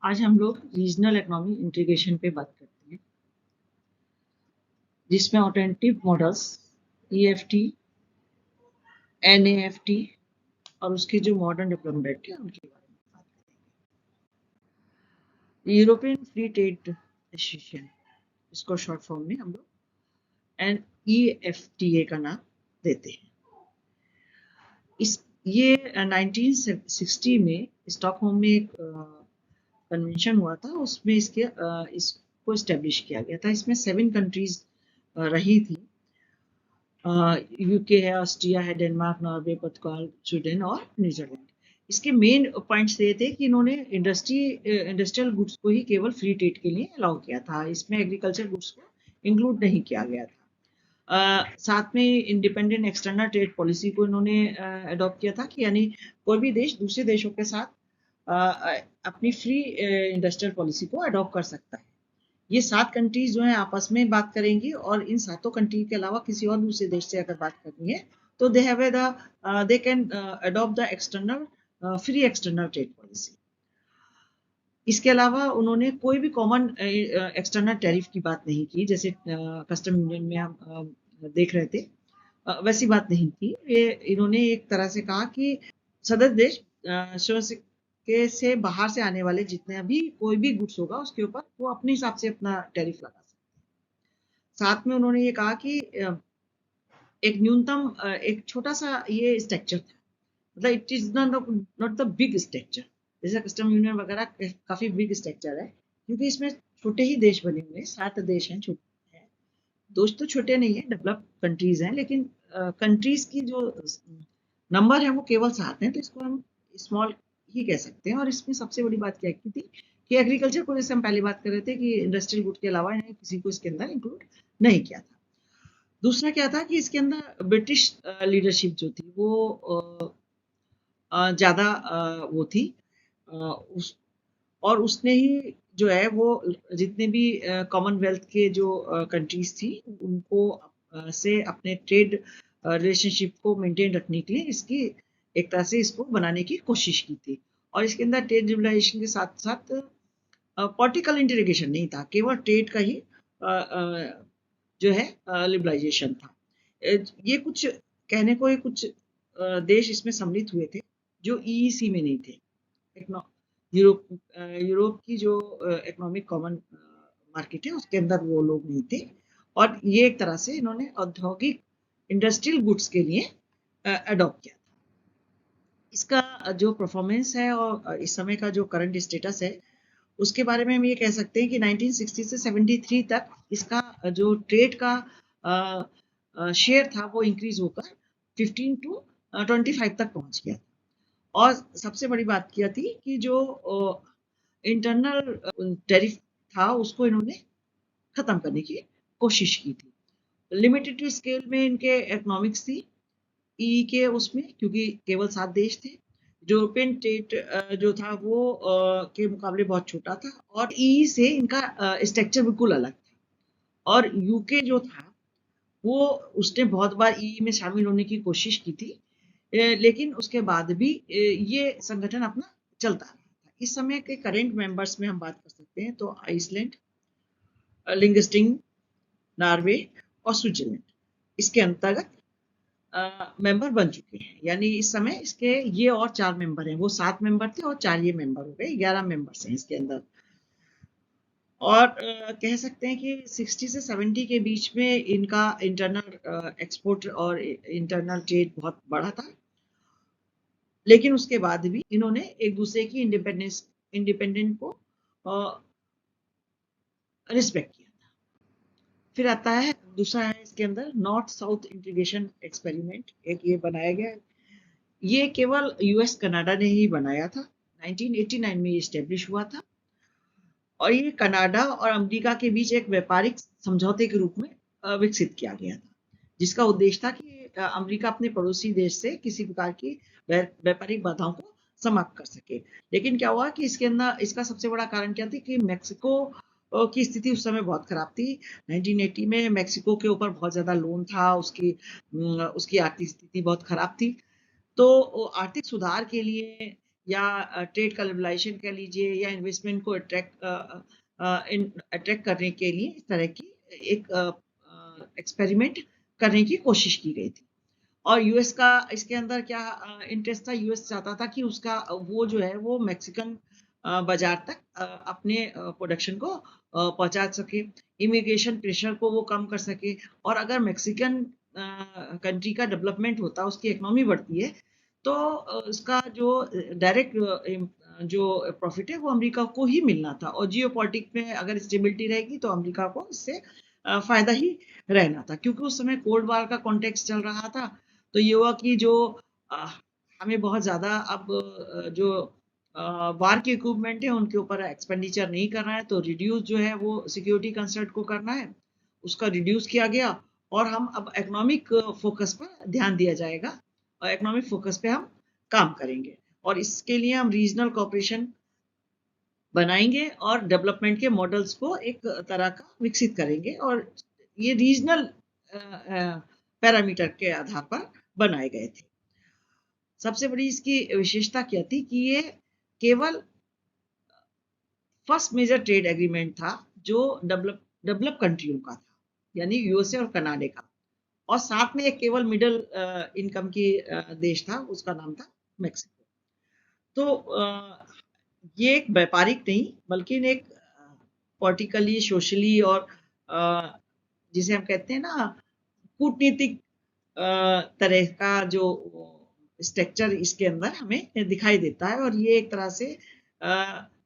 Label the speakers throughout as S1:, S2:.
S1: आज हम लोग रीजनल इकोनॉमी इंटीग्रेशन पे बात करते हैं, जिसमें ऑल्टरनेटिव मॉडल्स ईएफटी, एनएएफटी और उसके जो मॉडर्न डेवलपमेंट है उनके बारे में बात करेंगे। यूरोपियन फ्री ट्रेड एसोसिएशन, इसको शॉर्ट फॉर्म में हम लोग एनईएफटीए का नाम देते हैं। ये 1960 में स्टॉकहोम में एक कन्वेंशन हुआ था, उसमें इसको एस्टेब्लिश किया गया था। इसमें 7 कंट्रीज रही थी। यूके है, ऑस्ट्रिया है, डेनमार्क, नॉर्वे, पुर्तगाल, स्वीडन और न्यूजीलैंड। इसके मेन पॉइंट्स ये थे कि इन्होंने इंडस्ट्रियल गुड्स को ही केवल फ्री ट्रेड के लिए अलाउ किया था। इसमें एग्रीकल्चर गुड्स को इंक्लूड नहीं किया गया था। साथ में इंडिपेंडेंट एक्सटर्नल ट्रेड पॉलिसी को इन्होंने अडॉप्ट किया था कि यानी कोई भी देश दूसरे देशों के साथ अपनी फ्री इंडस्ट्रियल पॉलिसी को अडॉप्ट कर सकता है। ये 7 कंट्रीज जो है आपस में बात करेंगी और इन 7 कंट्री के अलावा किसी और दूसरे देश से अगर बात करनी है तो they can adopt the external free external trade policy. इसके अलावा उन्होंने कोई भी कॉमन एक्सटर्नल टैरिफ की बात नहीं की, जैसे कस्टम यूनियन में हम देख रहे थे, वैसी बात नहीं की। इन्होंने एक तरह से कहा कि सदस्य देश से बाहर से आने वाले जितने भी कोई भी गुड्स होगा उसके ऊपर वो अपने हिसाब से अपना टैरिफ लगा सकते हैं। साथ में उन्होंने ये कहा कि एक न्यूनतम एक छोटा सा ये स्ट्रक्चर था, मतलब it is not the big structure. जैसे कस्टम यूनियन वगैरह काफी बिग स्ट्रक्चर है, क्योंकि इसमें छोटे ही देश बने हुए हैं, 7 देश हैं, छोटे हैं। दोस्त तो छोटे नहीं है, डेवलप कंट्रीज हैं, लेकिन कंट्रीज की जो नंबर है वो केवल 7 है, तो इसको हम स्मॉल ही कह सकते हैं। और इसमें सबसे बड़ी बात क्या की थी कि एग्रीकल्चर को, जैसे हम पहले बात कर रहे थे कि इंडस्ट्रियल गुड के अलावा किसी को इसके अंदर इंक्लूड नहीं किया था। दूसरा क्या था कि इसके अंदर ब्रिटिश लीडरशिप जो थी वो ज्यादा वो थी, और उसने ही जो है वो जितने भी कॉमनवेल्थ के जो कंट्रीज थी उनको से अपने ट्रेड रिलेशनशिप को मेंटेन रखने के लिए इसकी एक तरह से इसको बनाने की कोशिश की थी। और इसके अंदर ट्रेड लिबरलाइजेशन के साथ साथ पॉलिटिकल इंटीग्रेशन नहीं था, केवल ट्रेड का ही जो है लिबरलाइजेशन था। ये कुछ कहने को कुछ देश इसमें सम्मिलित हुए थे जो ईईसी में नहीं थे। यूरोप की जो इकोनॉमिक कॉमन मार्केट है उसके अंदर वो लोग नहीं थे, और ये एक तरह से इन्होंने औद्योगिक इंडस्ट्रियल गुड्स के लिए अडॉप्ट किया था। इसका जो परफॉर्मेंस है और इस समय का जो करंट स्टेटस है उसके बारे में हम ये कह सकते हैं कि 1960 से 73 तक इसका जो ट्रेड का शेयर था वो इंक्रीज होकर 15 to 25 तक पहुंच गया। और सबसे बड़ी बात क्या थी कि जो इंटरनल टैरिफ था उसको इन्होंने खत्म करने की कोशिश की थी। लिमिटेड स्केल में इनके इकोनॉमिक्स थी ई के उसमें, क्योंकि केवल 7 देश थे। यूरोपियन ट्रेड जो था वो के मुकाबले बहुत छोटा था, और ई से इनका स्ट्रक्चर बिल्कुल अलग था। और यूके जो था वो उसने बहुत बार ई में शामिल होने की कोशिश की थी, लेकिन उसके बाद भी ये संगठन अपना चलता रहा था। इस समय के करेंट मेंबर्स में हम बात कर सकते हैं तो आइसलैंड, लिंगस्टिंग, नॉर्वे और स्विट्जरलैंड इसके अंतर्गत मेंबर बन चुके हैं। यानी इस समय इसके ये और 4 मेंबर हैं, वो 7 मेंबर थे और 4 ये मेंबर हो गए, 11 मेंबर्स हैं इसके अंदर। और कह सकते हैं कि 60 से 70 के बीच में इनका इंटरनल एक्सपोर्ट और इंटरनल ट्रेड बहुत बड़ा था, लेकिन उसके बाद भी इन्होंने एक दूसरे की इंडिपेंडेंट को रिस्पेक्ट किया था। फिर आता है दूसरा है इसके अंदर नॉर्थ साउथ इंटीग्रेशन एक्सपेरिमेंट, एक ये बनाया गया। ये केवल यूएस कनाडा ने ही बनाया था, 1989 में ये स्टेब्लिश हुआ था, और ये कनाडा और अमेरिका के बीच एक व्यापारिक समझौते के रूप में विकसित किया गया था, जिसका उद्देश्य था कि अमेरिका अपने पड़ोसी देश से किसी प्रकार की व्यापारिक बाधाओं को समाप्त कर सके। लेकिन क्या हुआ कि इसके अंदर इसका सबसे बड़ा कारण क्या था कि मैक्सिको की स्थिति उस समय बहुत खराब थी। 1980 में मैक्सिको के ऊपर बहुत ज्यादा लोन था, उसकी आर्थिक स्थिति बहुत खराब थी। तो आर्थिक सुधार के लिए या ट्रेड का लिबरलाइजेशन कह लीजिए या इन्वेस्टमेंट को अट्रैक्ट करने के लिए इस तरह की एक एक्सपेरिमेंट करने की कोशिश की गई थी। और यूएस का इसके अंदर क्या इंटरेस्ट था, यूएस चाहता था कि उसका वो जो है वो मैक्सिकन बाजार तक अपने प्रोडक्शन को पहुंचा सके, इमिग्रेशन प्रेशर को वो कम कर सके। और अगर मैक्सिकन कंट्री का डेवलपमेंट होता है, उसकी इकोनॉमी बढ़ती है, तो उसका जो डायरेक्ट जो प्रॉफिट है वो अमेरिका को ही मिलना था। और जियो पॉलिटिक्स में अगर स्टेबिलिटी रहेगी तो अमेरिका को इससे फायदा ही रहना था, क्योंकि उस समय कोल्ड वार का कॉन्टेक्स्ट चल रहा था। तो ये हुआ कि जो अ, हमें बहुत ज़्यादा अब जो वार के इक्विपमेंट है उनके ऊपर एक्सपेंडिचर नहीं करना है, तो रिड्यूस जो है वो सिक्योरिटी कंसर्ट को करना है, उसका रिड्यूस किया गया। और हम अब इकोनॉमिक फोकस पर ध्यान दिया जाएगा और इकोनॉमिक फोकस पे हम काम करेंगे। और इसके लिए हम रीजनल कोऑपरेशन बनाएंगे और डेवलपमेंट के मॉडल्स को एक तरह का विकसित करेंगे। और ये रीजनल पैरामीटर के आधार पर बनाए गए थे। सबसे बड़ी इसकी विशेषता क्या थी कि ये केवल फर्स्ट मेजर ट्रेड एग्रीमेंट था जो डेवलप कंट्रियों का था, यानी यूएसए और कनाडा का। और साथ में एक केवल मिडिल इनकम की देश था, उसका नाम था मेक्सिको। तो ये एक व्यापारिक नहीं बल्कि एक पॉलिटिकली, सोशली और जिसे हम कहते हैं ना कूटनीतिक तरह का जो स्ट्रक्चर इसके अंदर हमें दिखाई देता है। और ये एक तरह से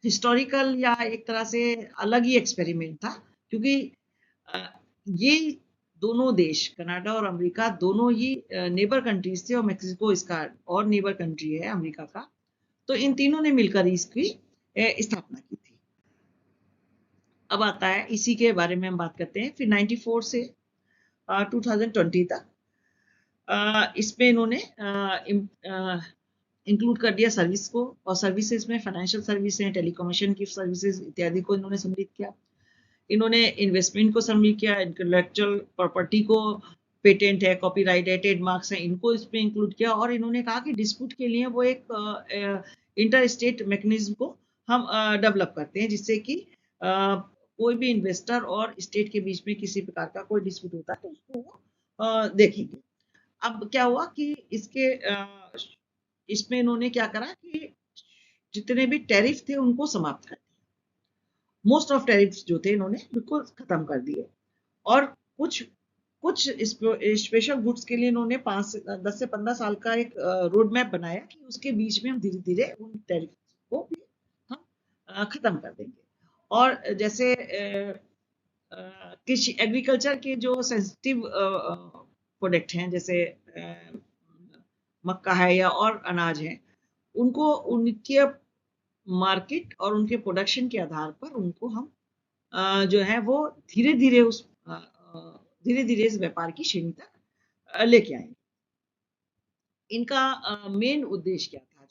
S1: हिस्टोरिकल या एक तरह से अलग ही एक्सपेरिमेंट था, क्योंकि ये दोनों देश कनाडा और अमेरिका दोनों ही नेबर कंट्रीज थे, और मेक्सिको इसका और नेबर कंट्री है अमेरिका का। तो इन तीनों ने मिलकर इसकी स्थापना की थी। अब आता है इसी के बारे में हम बात करते हैं। फिर 94 से 2020 तक इसमें इन्होंने इंक्लूड कर दिया सर्विस को, और सर्विसेज में फाइनेंशियल सर्विस हैं, टेलीकम्युनिकेशन की सर्विसेज इत्यादि को इन्होंने सम्मिलित किया। इन्होंने इन्वेस्टमेंट को सम्मिलित किया, इंटेलेक्चुअल प्रॉपर्टी को, पेटेंट है, कॉपीराइट है, ट्रेडमार्क्स हैं, इनको इसमें इंक्लूड किया। और इन्होंने कहा कि डिस्प्यूट के लिए वो एक इंटर स्टेट मैकेनिज्म को हम डेवलप करते हैं, जिससे कि कोई भी इन्वेस्टर और स्टेट के बीच में किसी प्रकार का कोई डिस्प्यूट होता है तो उसको वो देखेंगे। अब क्या हुआ कि इसमें इन्होंने क्या करा कि जितने भी टैरिफ थे उनको समाप्त कर दिया। मोस्ट ऑफ टैरिफ्स जो थे इन्होंने बिल्कुल खत्म कर दिए। और कुछ कुछ स्पेशल गुड्स के लिए इन्होंने 10 से 15 साल का एक रोड मैप बनाया कि उसके बीच में हम धीरे धीरे उन टैरिफ को भी हम खत्म कर देंगे। और जैसे कृषि एग्रीकल्चर के जो सेंसिटिव प्रोडक्ट हैं, जैसे मक्का है या और अनाज है, उनको उनके मार्केट और उनके प्रोडक्शन के आधार पर उनको हम जो है वो धीरे धीरे इस व्यापार की श्रेणी तक लेके आएंगे। इनका मेन उद्देश्य क्या था,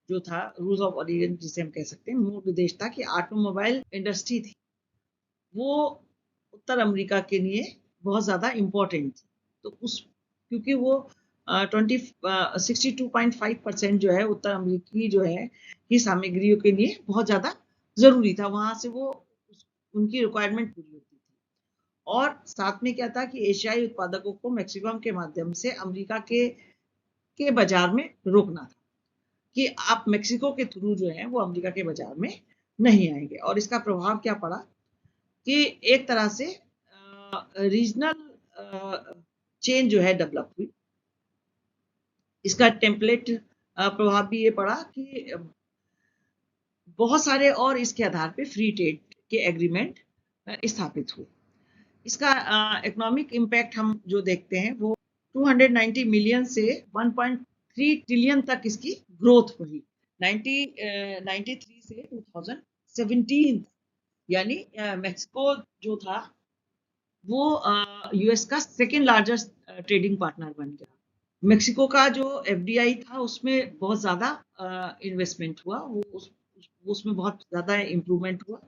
S1: जो था रूल्स ऑफ ऑरिजिन जिसे हम कह सकते हैं, मूल उद्देश्य था कि ऑटोमोबाइल इंडस्ट्री थी वो उत्तर अमेरिका के लिए बहुत ज़्यादा इम्पोर्टेंट थी। तो उस क्योंकि वो 62.5% जो है उत्तर अमेरिकी जो है की सामग्रियों के लिए बहुत ज़्यादा ज़रूरी था, वहाँ से वो उनकी रिक्वायरमेंट पूरी होती थी। और साथ में क्या था कि एशियाई उत्पादकों को मैक्सिको के माध्यम से अमेरिका के बाजार में रोकना था, कि आप मैक्सिको के थ्रू जो है वो अमेरिका के बाजार में नहीं आएंगे। और इसका प्रभाव क्या पड़ा कि एक तरह से रीजनल चेन जो है डेवलप हुई। इसका टेम्पलेट प्रभाव भी ये पड़ा कि बहुत सारे और इसके आधार पे फ्री ट्रेड के एग्रीमेंट स्थापित हुए। इसका इकोनॉमिक इम्पैक्ट हम जो देखते हैं वो 290 मिलियन से 1.3 ट्रिलियन तक इसकी ग्रोथ हुई 93 से 2017। यानी मेक्सिको जो था वो यूएस का सेकेंड लार्जेस्ट ट्रेडिंग पार्टनर बन गया। मेक्सिको का जो एफडीआई था उसमें बहुत ज़्यादा इन्वेस्टमेंट हुआ, उसमें बहुत ज़्यादा इम्प्रूवमेंट हुआ।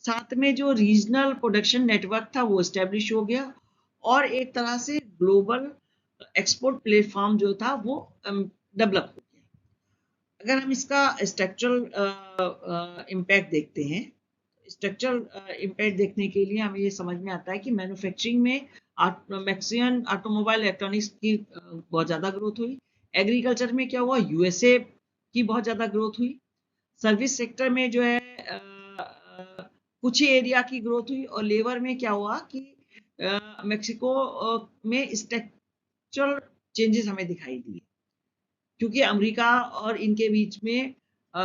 S1: साथ में जो रीजनल प्रोडक्शन नेटवर्क था वो एस्टेब्लिश हो गया, और एक तरह से ग्लोबल एक्सपोर्ट प्लेटफॉर्म जो था वो डेवलप हो गया। अगर हम इसका स्ट्रक्चरल इम्पैक्ट देखते हैं, स्ट्रक्चरल इम्पैक्ट देखने के लिए हमें ये समझ में आता है कि मैन्युफैक्चरिंग में मैक्सिमम ऑटोमोबाइल इलेक्ट्रॉनिक्स की बहुत ज़्यादा ग्रोथ हुई। एग्रीकल्चर में क्या हुआ, यूएसए की बहुत ज़्यादा ग्रोथ हुई। सर्विस सेक्टर में जो है कुछ ही एरिया की ग्रोथ हुई। और लेबर में क्या हुआ कि मेक्सिको में स्ट्रक्चरल चेंजेस हमें दिखाई दिए, क्योंकि अमेरिका और इनके बीच में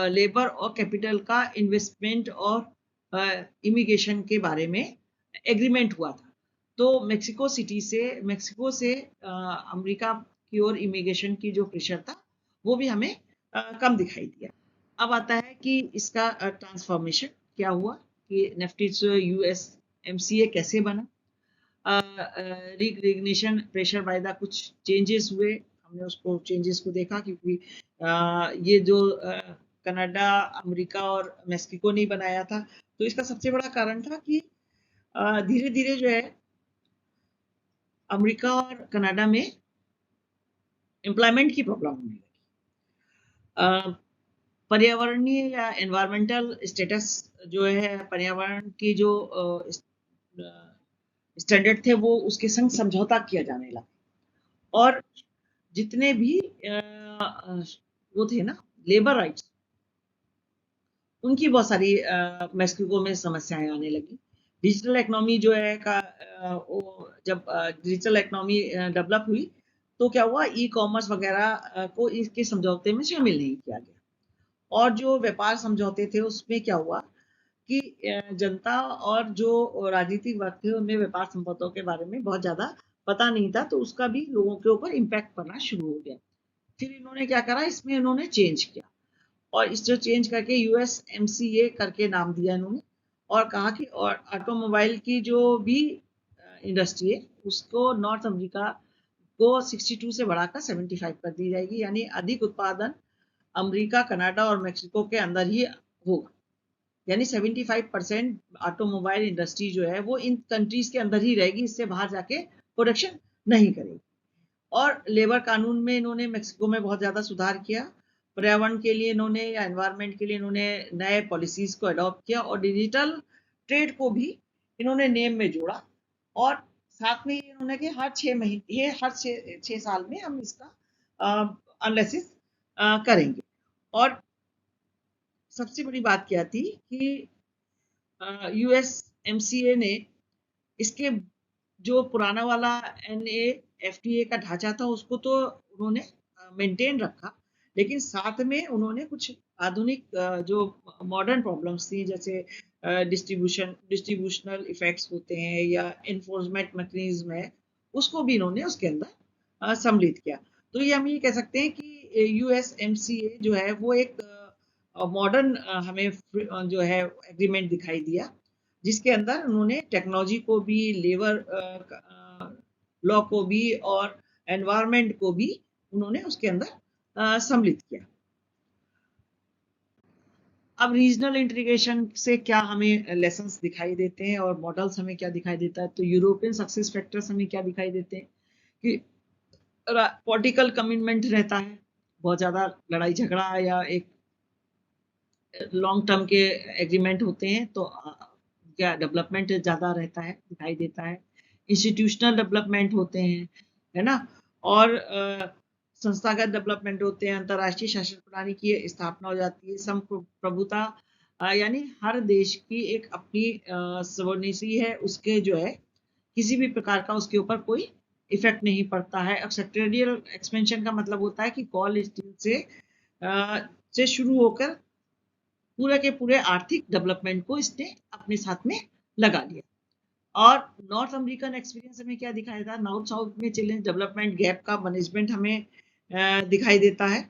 S1: लेबर और कैपिटल का इन्वेस्टमेंट और इमिग्रेशन के बारे में एग्रीमेंट हुआ था। तो मेक्सिको से अमेरिका की ओर इमिग्रेशन की जो प्रेशर था वो भी हमें कम दिखाई दिया। अब आता है कि इसका ट्रांसफॉर्मेशन क्या हुआ, कि नेफ्टिस यूएस एमसीए कैसे बना। रिकग्निशन प्रेशर बाय द कुछ चेंजेस हुए, हमने उसको चेंजेस को देखा, क्योंकि ये जो कनाडा, अमेरिका और मेक्सिको ने बनाया था। तो इसका सबसे बड़ा कारण था कि धीरे धीरे जो है अमेरिका और कनाडा में एम्प्लॉयमेंट की प्रॉब्लम होने लगी। पर्यावरणीय या एनवायरमेंटल स्टेटस जो है, पर्यावरण की जो स्टैंडर्ड थे वो उसके संग समझौता किया जाने लगा। और जितने भी वो थे ना लेबर राइट्स, उनकी बहुत सारी मेक्सिको में समस्याएं आने लगी। डिजिटल इकोनॉमी जो है वो जब डिजिटल इकोनॉमी डेवलप हुई तो क्या हुआ, ई कॉमर्स वगैरह को इसके समझौते में शामिल नहीं किया गया। और जो व्यापार समझौते थे उसमें क्या हुआ कि जनता और जो राजनीतिक वर्ग थे उनमें व्यापार समझौतों के बारे में बहुत ज्यादा पता नहीं था, तो उसका भी लोगों के ऊपर इम्पैक्ट पड़ना शुरू हो गया। फिर इन्होंने क्या करा, इसमें इन्होंने चेंज किया, और इस जो चेंज करके यूएसएमसीए करके नाम दिया इन्होंने। और कहा कि और ऑटोमोबाइल की जो भी इंडस्ट्री है उसको नॉर्थ अमेरिका को 62 से बढ़ाकर 75 कर दी जाएगी, यानी अधिक उत्पादन अमेरिका, कनाडा और मेक्सिको के अंदर ही होगा। यानी 75% ऑटोमोबाइल इंडस्ट्री जो है वो इन कंट्रीज के अंदर ही रहेगी, इससे बाहर जाके प्रोडक्शन नहीं करेगी। और लेबर कानून में इन्होंने मेक्सिको में बहुत ज़्यादा सुधार किया। पर्यावरण के लिए इन्होंने या एनवायरनमेंट के लिए इन्होंने नए पॉलिसीज को अडॉप्ट किया, और डिजिटल ट्रेड को भी इन्होंने नेम में जोड़ा। और साथ में इन्होंने कि हर 6 महीने, ये हर 6 साल में हम इसका एनालिसिस करेंगे। और सबसे बड़ी बात क्या थी कि यूएसएमसीए ने इसके जो पुराना वाला एनएफटीए का ढांचा था उसको तो उन्होंने मेंटेन रखा, लेकिन साथ में उन्होंने कुछ आधुनिक जो मॉडर्न प्रॉब्लम्स थी, जैसे डिस्ट्रीब्यूशनल इफेक्ट्स होते हैं या इन्फोर्समेंट मैकेनिज्म है, उसको भी इन्होंने उसके अंदर सम्मिलित किया। तो ये हम ये कह सकते हैं कि यूएसएमसीए जो है वो एक मॉडर्न हमें जो है एग्रीमेंट दिखाई दिया, जिसके अंदर उन्होंने टेक्नोलॉजी को भी, लेबर लॉ को भी और एनवायरनमेंट को भी उन्होंने उसके अंदर सम्मिलित किया। अब रीजनल इंटीग्रेशन से क्या हमें लेसन्स दिखाई देते हैं और मॉडल्स हमें क्या दिखाई देता है, तो यूरोपियन सक्सेस फैक्टर्स हमें क्या दिखाई देते हैं कि पॉलिटिकल कमिटमेंट रहता है, बहुत ज़्यादा लड़ाई झगड़ा या एक लॉन्ग टर्म के एग्रीमेंट होते हैं, तो क्या डेवलपमेंट ज़्यादा रहता है, दिखाई देता है। इंस्टीट्यूशनल डेवलपमेंट होते हैं, है ना, और संस्थागत डेवलपमेंट होते हैं, अंतर्राष्ट्रीय शासन प्रणाली की स्थापना हो जाती है, संप्रभुता, यानी हर देश की एक अपनी सवर्निसी है, उसके जो है किसी भी प्रकार का उसके ऊपर कोई इफेक्ट नहीं पड़ता है। अब सेक्टोरियल एक्सपेंशन का मतलब होता है कि कॉल स्टील से शुरू होकर पूरे के पूरे आर्थिक डेवलपमेंट को इसने अपने साथ में लगा लिया। और नॉर्थ अमेरिकन एक्सपीरियंस हमें क्या दिखाई देता है, नॉर्थ साउथ में चैलेंज डेवलपमेंट गैप का मैनेजमेंट हमें दिखाई देता है,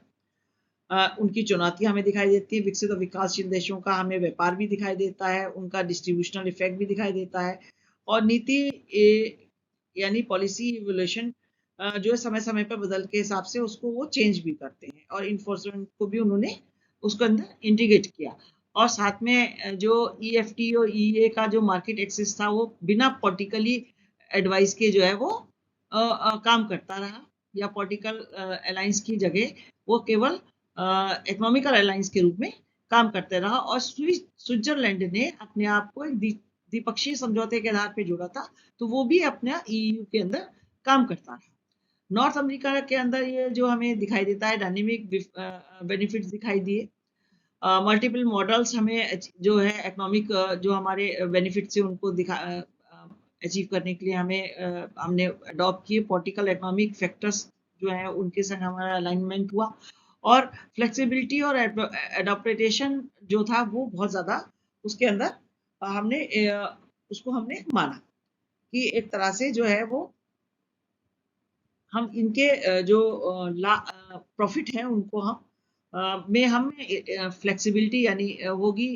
S1: उनकी चुनौतियां हमें दिखाई देती है। विकसित और विकासशील देशों का हमें व्यापार भी दिखाई देता है, उनका डिस्ट्रीब्यूशनल इफेक्ट भी दिखाई देता है। और नीति यानी पॉलिसी इवोल्यूशन जो है समय समय पर बदल के हिसाब से उसको वो चेंज भी करते हैं, और इन्फोर्समेंट को भी उन्होंने उसके अंदर इंटीग्रेट किया। और साथ में जो ईएफटी और ईए का जो मार्केट एक्सेस था वो बिना पॉलिटिकली एडवाइस के जो है वो काम करता रहा, या पॉलिटिकल अलायंस की जगह वो केवल इकोनॉमिकल अलायंस के रूप में काम करते रहा, और स्विट्जरलैंड ने अपने आप को एक द्विपक्षीय समझौते के आधार पर जोड़ा था, तो वो भी अपना ईयू के अंदर काम करता रहा। नॉर्थ अमेरिका के अंदर ये जो हमें दिखाई देता है, डायनेमिक बेनिफिट्स दिखाई दिए, मल्टीपल मॉडल्स हमें जो है इकोनॉमिक जो हमारे बेनिफिट्स है उनको अचीव करने के लिए हमने अडॉप्ट किए। पॉलिटिकल इकोनॉमिक फैक्टर्स जो है उनके संग हमारा अलाइनमेंट हुआ, और फ्लेक्सिबिलिटी और एडॉप्टेशन जो था वो बहुत ज़्यादा उसके अंदर उसको हमने माना कि एक तरह से जो है वो हम इनके जो प्रॉफिट हैं उनको हम फ्लेक्सिबिलिटी यानी होगी,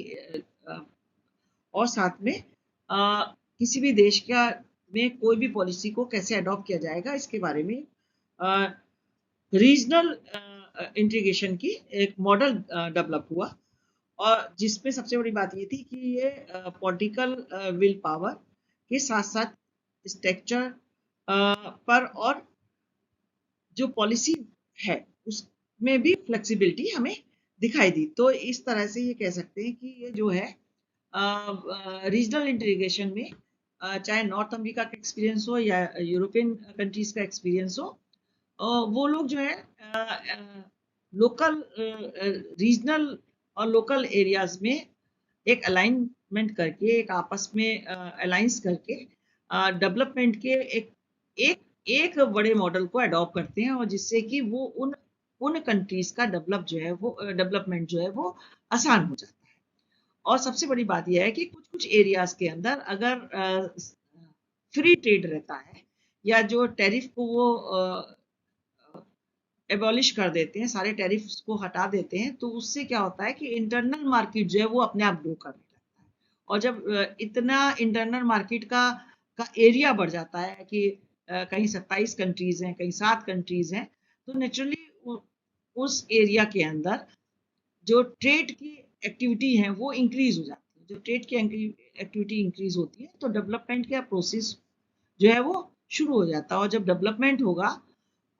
S1: और साथ में किसी भी देश में कोई भी पॉलिसी को कैसे अडॉप्ट किया जाएगा इसके बारे में रीजनल इंटीग्रेशन की एक मॉडल डेवलप हुआ, और जिसमें सबसे बड़ी बात ये थी कि ये पॉलिटिकल विल पावर के साथ साथ स्ट्रक्चर पर और जो पॉलिसी है उसमें भी फ्लेक्सिबिलिटी हमें दिखाई दी। तो इस तरह से ये कह सकते हैं कि ये जो है रीजनल इंटीग्रेशन में चाहे नॉर्थ अमेरिका का एक्सपीरियंस हो या यूरोपियन कंट्रीज का एक्सपीरियंस हो, वो लोग जो है लोकल रीजनल और लोकल एरियाज में एक अलाइनमेंट करके, एक आपस में अलायंस करके डेवलपमेंट के एक बड़े मॉडल को अडॉप्ट करते हैं, और जिससे कि वो उन कंट्रीज का डेवलपमेंट जो है वो आसान हो जाता है। और सबसे बड़ी बात यह है कि कुछ कुछ एरियाज के अंदर अगर फ्री ट्रेड रहता है या जो टैरिफ को वो एबॉलिश कर देते हैं, सारे टैरिफ्स को हटा देते हैं, तो उससे क्या होता है कि इंटरनल मार्केट जो है वो अपने आप ग्रो करने लगता है। और जब इतना इंटरनल मार्केट का एरिया बढ़ जाता है कि कहीं 27 कंट्रीज हैं, कहीं 7 कंट्रीज हैं, तो नेचुरली उस एरिया के अंदर जो ट्रेड की एक्टिविटी है वो इंक्रीज हो जाती है। जो ट्रेड की एक्टिविटी इंक्रीज होती है तो डेवलपमेंट का प्रोसेस जो है वो शुरू हो जाता है, और जब डेवलपमेंट होगा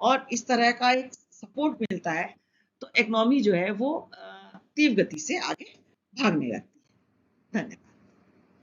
S1: और इस तरह का एक सपोर्ट मिलता है तो इकोनॉमी जो है वो तीव्र गति से आगे भागने लगती है। धन्यवाद।